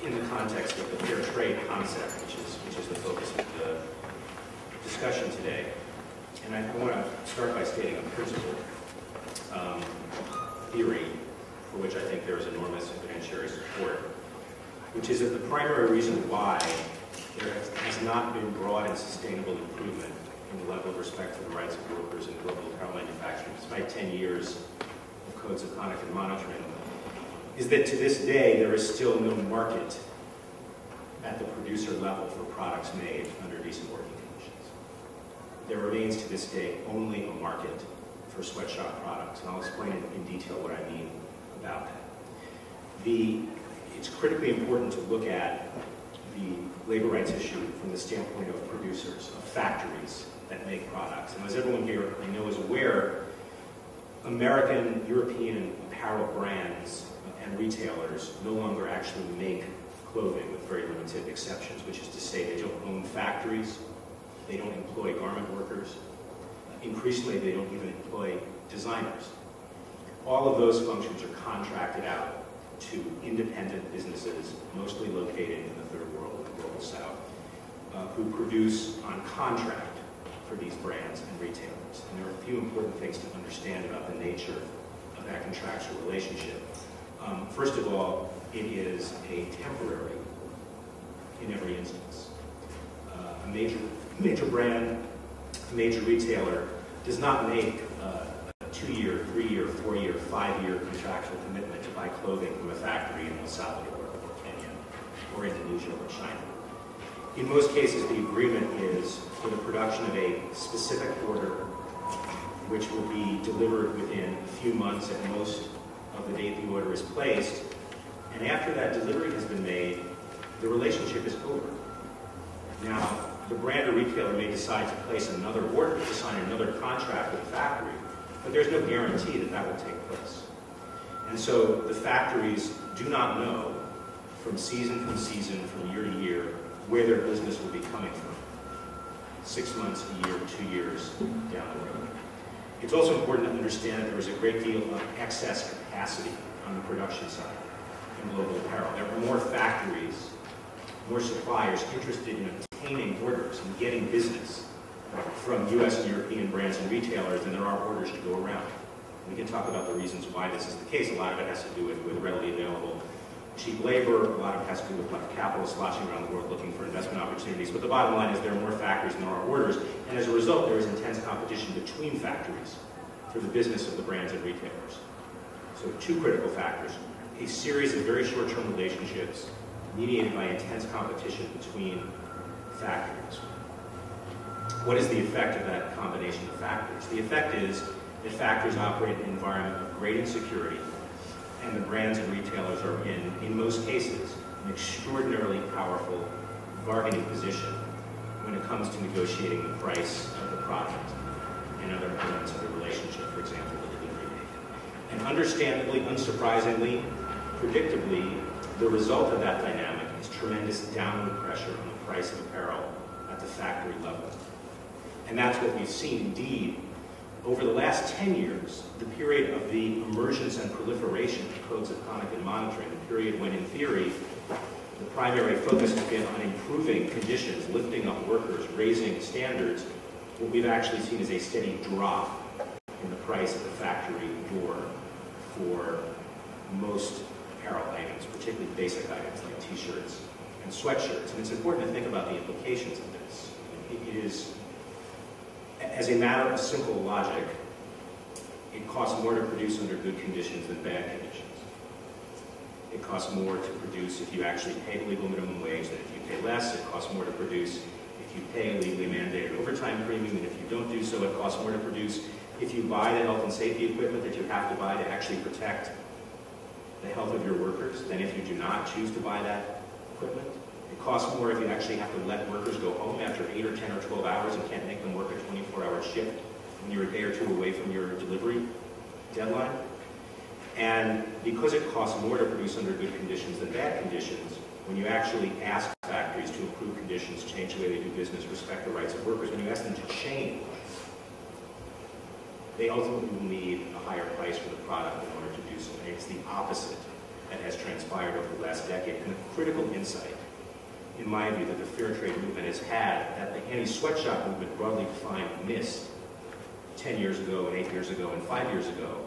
in the context of the fair trade concept, which is the focus of the discussion today. And I want to start by stating a principle theory for which I think there is enormous evidentiary support, which is that the primary reason why there has not been broad and sustainable improvement in the level of respect for the rights of workers in global apparel manufacturing, despite 10 years of codes of conduct and monitoring, is that to this day there is still no market at the producer level for products made under decent working conditions. There remains to this day only a market for sweatshop products, and I'll explain in detail what I mean about that. It's critically important to look at the labor rights issue from the standpoint of producers, of factories that make products. And as everyone here I know is aware, American, European apparel brands and retailers no longer actually make clothing with very limited exceptions, which is to say they don't own factories, they don't employ garment workers, increasingly they don't even employ designers. All of those functions are contracted out to independent businesses, mostly located in the third world, the global south, who produce on contract for these brands and retailers. And there are a few important things to understand about the nature of that contractual relationship. First of all, it is a temporary in every instance. A major brand, a major retailer does not make a 2-year, 3-year, 4-year, 5-year contractual commitment to buy clothing from a factory in El Salvador or Kenya or Indonesia or China. In most cases, the agreement is for the production of a specific order which will be delivered within a few months at most of the date the order is placed. And after that delivery has been made, the relationship is over. Now, the brand or retailer may decide to place another order, to sign another contract with the factory, but there's no guarantee that that will take place. And so the factories do not know from season, from year to year, where their business will be coming from. 6 months, a year, 2 years down the road. It's also important to understand that there is a great deal of excess capacity on the production side in global apparel. There are more factories, more suppliers interested in obtaining orders and getting business from US and European brands and retailers than there are orders to go around. We can talk about the reasons why this is the case. A lot of it has to do with readily available cheap labor. A lot of it has to do with capital sloshing around the world looking for investment opportunities. But the bottom line is there are more factories than there are orders. And as a result, there is intense competition between factories for the business of the brands and retailers. So 2 critical factors. A series of very short-term relationships mediated by intense competition between factories. What is the effect of that combination of factors? The effect is that factories operate in an environment of great insecurity, and the brands and retailers are in most cases, an extraordinarily powerful bargaining position when it comes to negotiating the price of the product and other elements of the relationship, for example, the delivery date. And understandably, unsurprisingly, predictably, the result of that dynamic is tremendous downward pressure on the price of apparel at the factory level. And that's what we've seen. Indeed, over the last 10 years, the period of the emergence and proliferation of codes of conduct and monitoring, the period when, in theory, the primary focus has been on improving conditions, lifting up workers, raising standards, what we've actually seen is a steady drop in the price at the factory door for most apparel items, particularly basic items like t-shirts and sweatshirts. And it's important to think about the implications of this. It is, as a matter of simple logic, it costs more to produce under good conditions than bad conditions. It costs more to produce if you actually pay the legal minimum wage than if you pay less. It costs more to produce if you pay a legally mandated overtime premium, and if you don't do so, it costs more to produce if you buy the health and safety equipment that you have to buy to actually protect the health of your workers than if you do not choose to buy that equipment. It costs more if you actually have to let workers go home after 8 or 10 or 12 hours and can't make them work a 24-hour shift when you're a day or two away from your delivery deadline. And because it costs more to produce under good conditions than bad conditions, when you actually ask factories to improve conditions, change the way they do business, respect the rights of workers, when you ask them to change, they ultimately will need a higher price for the product in order to do so. And it's the opposite that has transpired over the last decade. And the critical insight, in my view, that the fair trade movement has had that the anti-sweatshop movement, broadly defined, missed 10 years ago and 8 years ago and 5 years ago,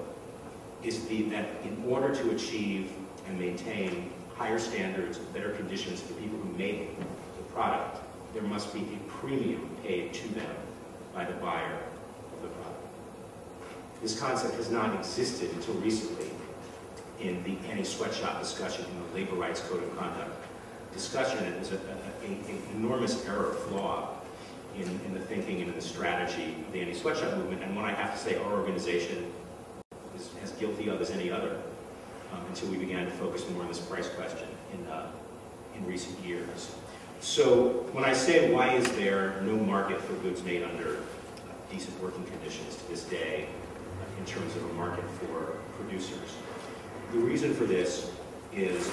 is that in order to achieve and maintain higher standards, better conditions for people who make the product, there must be a premium paid to them by the buyer of the product. This concept has not existed until recently in the anti-sweatshop discussion, in the Labor Rights Code of Conduct discussion. It was an enormous error, flaw in the thinking and in the strategy of the anti-sweatshop movement, and one I have to say our organization is as guilty of as any other, until we began to focus more on this price question in recent years. So when I say why is there no market for goods made under decent working conditions to this day in terms of a market for producers, the reason for this is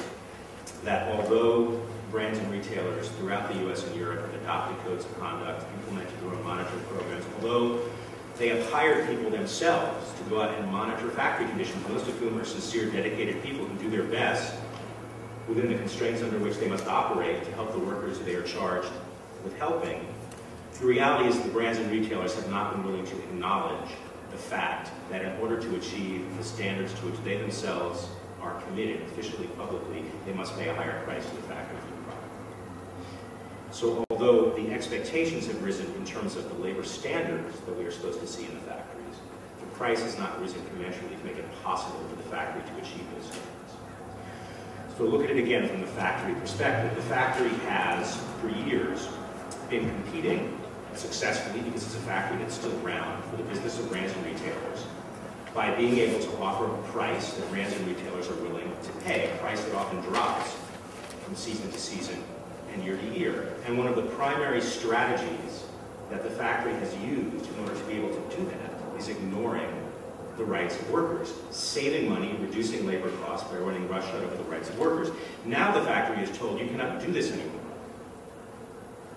that although brands and retailers throughout the US and Europe have adopted codes of conduct, implemented their own monitoring programs, although they have hired people themselves to go out and monitor factory conditions, most of whom are sincere, dedicated people who do their best within the constraints under which they must operate to help the workers they are charged with helping, the reality is the brands and retailers have not been willing to acknowledge the fact that in order to achieve the standards to which they themselves are committed officially, publicly, they must pay a higher price to the factory for the product. So although the expectations have risen in terms of the labor standards that we are supposed to see in the factories, the price has not risen commensurately to make it possible for the factory to achieve those standards. So look at it again from the factory perspective. The factory has, for years, been competing successfully, because it's a factory that's still around, for the business of brands and retailers, by being able to offer a price that brands and retailers are willing to pay, a price that often drops from season to season and year to year. And one of the primary strategies that the factory has used in order to be able to do that is ignoring the rights of workers, saving money, reducing labor costs by running roughshod over the rights of workers. Now the factory is told you cannot do this anymore.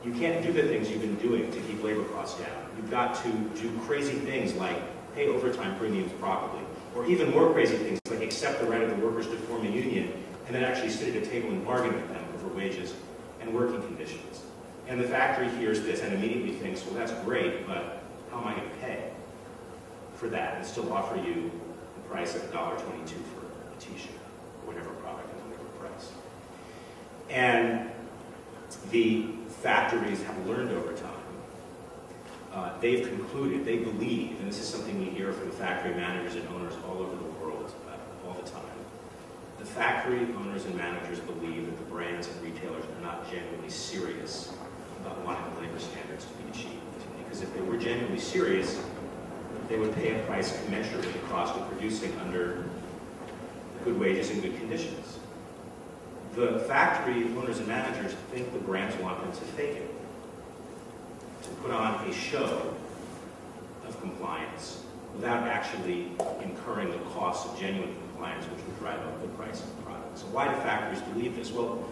You can't do the things you've been doing to keep labor costs down. You've got to do crazy things like pay overtime premiums properly, or even more crazy things like accept the right of the workers to form a union and then actually sit at a table and bargain with them over wages and working conditions. And the factory hears this and immediately thinks, well, that's great, but how am I going to pay for that and still offer you the price of $1.22 for a t-shirt or whatever product at a labor price? And the factories have learned over time. They've concluded, they believe, and this is something we hear from factory managers and owners all over the world all the time, the factory owners and managers believe that the brands and retailers are not genuinely serious about wanting the labor standards to be achieved. Because if they were genuinely serious, they would pay a price commensurate with the cost of producing under good wages and good conditions. The factory owners and managers think the brands want them to fake it, to put on a show of compliance without actually incurring the costs of genuine compliance, which would drive up the price of the product. So why do factories believe this? Well,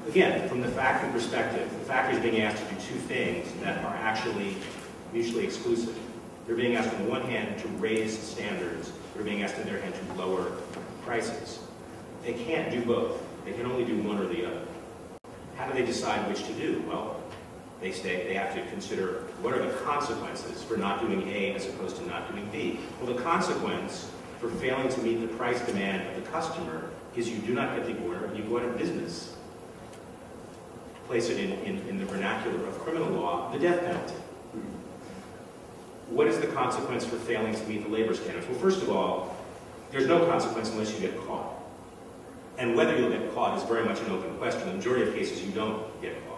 again, from the factory perspective, the factory is being asked to do two things that are actually mutually exclusive. They're being asked on the one hand to raise standards. They're being asked on the other hand to lower prices. They can't do both. They can only do one or the other. How do they decide which to do? Well, they have to consider what are the consequences for not doing A as opposed to not doing B. Well, the consequence for failing to meet the price demand of the customer is you do not get the order and you go out of business. Place it in the vernacular of criminal law, the death penalty. What is the consequence for failing to meet the labor standards? Well, first of all, there's no consequence unless you get caught. And whether you'll get caught is very much an open question. In the majority of cases, you don't get caught.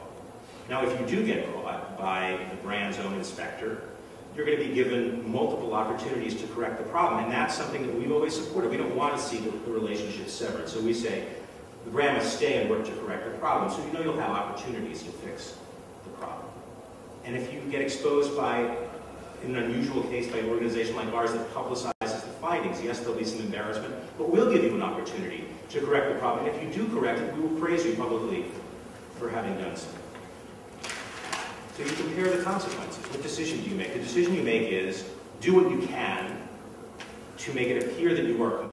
Now, if you do get caught by the brand's own inspector, you're going to be given multiple opportunities to correct the problem. And that's something that we've always supported. We don't want to see the relationship severed. So we say the brand must stay and work to correct the problem. So you know you'll have opportunities to fix the problem. And if you get exposed by, in an unusual case, by an organization like ours that publicizes the findings, yes, there'll be some embarrassment, but we'll give you an opportunity to correct the problem. And if you do correct it, we will praise you publicly for having done so. So you compare the consequences. What decision do you make? The decision you make is do what you can to make it appear that you are